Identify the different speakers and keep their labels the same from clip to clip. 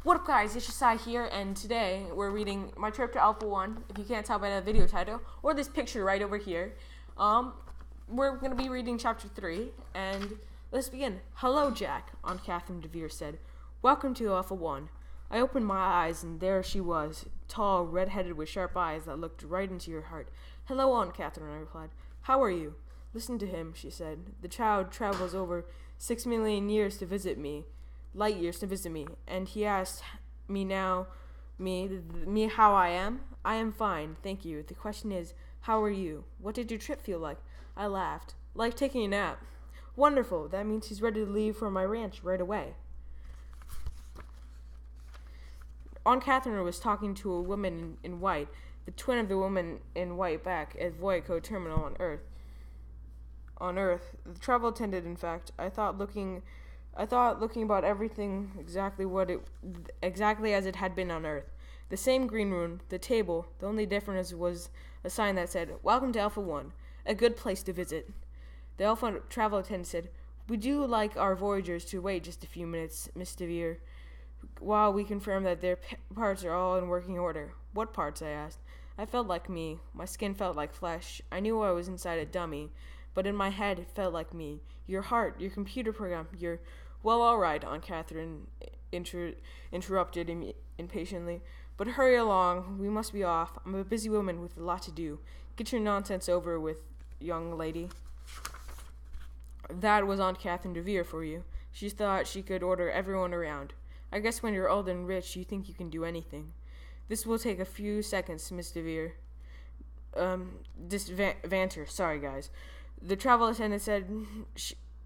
Speaker 1: What up, guys? It's Josiah here, and today we're reading My Trip to Alpha 1, if you can't tell by the video title, or this picture right over here. We're going to be reading Chapter 3, and let's begin. "Hello, Jack," Aunt Catherine DeVere said. "Welcome to Alpha 1. I opened my eyes, and there she was, tall, red-headed with sharp eyes that looked right into your heart. "Hello, Aunt Catherine," I replied. "How are you?" "Listen to him," she said. "The child travels over 6 million years to visit me. Light years to visit me, and he asked me how I am. I am fine, thank you. The question is, how are you? What did your trip feel like?" I laughed. "Like taking a nap." "Wonderful, that means he's ready to leave for my ranch right away." Aunt Catherine was talking to a woman in white, the twin of the woman in white back at Voyaco Terminal on Earth. The travel attendant, in fact. I thought looking about everything exactly as it had been on Earth. The same green room, the table. The only difference was a sign that said, "Welcome to Alpha 1, a good place to visit." The Alpha travel attendant said, "Would you like our voyagers to wait just a few minutes, Miss DeVere, while we confirm that their parts are all in working order?" "What parts?" I asked. I felt like me. My skin felt like flesh. I knew I was inside a dummy, but in my head it felt like me. "Your heart, your computer program, your—" "Well, all right," Aunt Catherine interrupted impatiently. "But hurry along. We must be off. I'm a busy woman with a lot to do. Get your nonsense over with, young lady." That was Aunt Catherine DeVere for you. She thought she could order everyone around. I guess when you're old and rich, you think you can do anything. "This will take a few seconds, Miss DeVere." Vanter. Sorry, guys. The travel attendant said.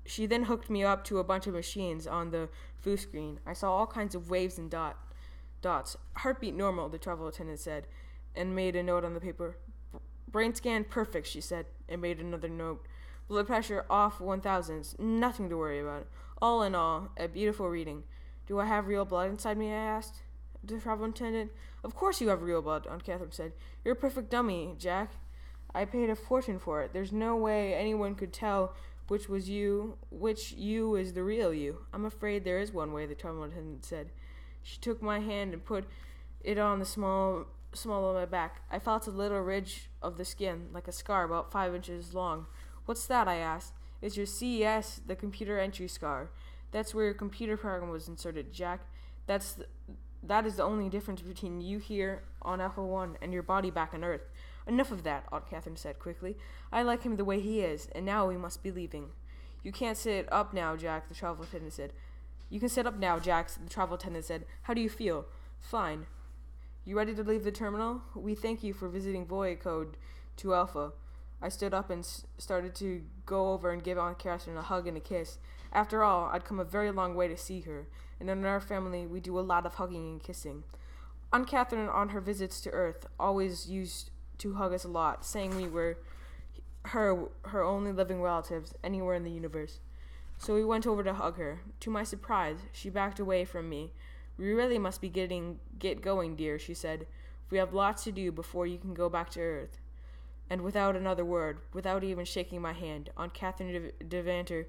Speaker 1: She then hooked me up to a bunch of machines on the view screen. I saw all kinds of waves and dots. "Heartbeat normal," the travel attendant said, and made a note on the paper. "Brain scan perfect," she said, and made another note. "Blood pressure off 1000s. Nothing to worry about. All in all, a beautiful reading." "Do I have real blood inside me?" I asked the travel attendant. "Of course you have real blood," Aunt Catherine said. "You're a perfect dummy, Jack. I paid a fortune for it. There's no way anyone could tell which you is the real you." "I'm afraid there is one way," the travel attendant said. She took my hand and put it on the small of my back. I felt a little ridge of the skin, like a scar about 5 inches long. "What's that?" I asked. "It's your CES, the computer entry scar. That's where your computer program was inserted, Jack. That is the only difference between you here on Alpha 1 and your body back on Earth." "Enough of that," Aunt Catherine said quickly. "I like him the way he is, and now we must be leaving." "You can't sit up now, Jack," the travel attendant said. "You can sit up now, Jack," the travel attendant said. "How do you feel?" "Fine." "You ready to leave the terminal? We thank you for visiting Voyaco to Alpha." I stood up and started to go over and give Aunt Catherine a hug and a kiss. After all, I'd come a very long way to see her, and in our family we do a lot of hugging and kissing. Aunt Catherine, on her visits to Earth, always used to hug us a lot, saying we were her only living relatives anywhere in the universe. So we went over to hug her. To my surprise, she backed away from me. "We really must be get going, dear," she said. "We have lots to do before you can go back to Earth." And without another word, without even shaking my hand, Aunt Catherine DeVanter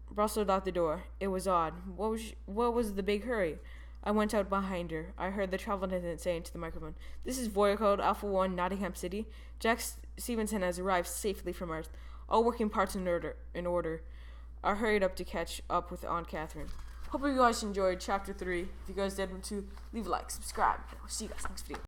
Speaker 1: bustled out the door. It was odd. What was the big hurry? I went out behind her. I heard the travel attendant say into the microphone, "This is Voyaco Alpha 1, Nottingham City. Jack Stevenson has arrived safely from Earth. All working parts in order." I hurried up to catch up with Aunt Catherine. Hope you guys enjoyed Chapter 3. If you guys did, to leave a like, subscribe. I'll see you guys next video.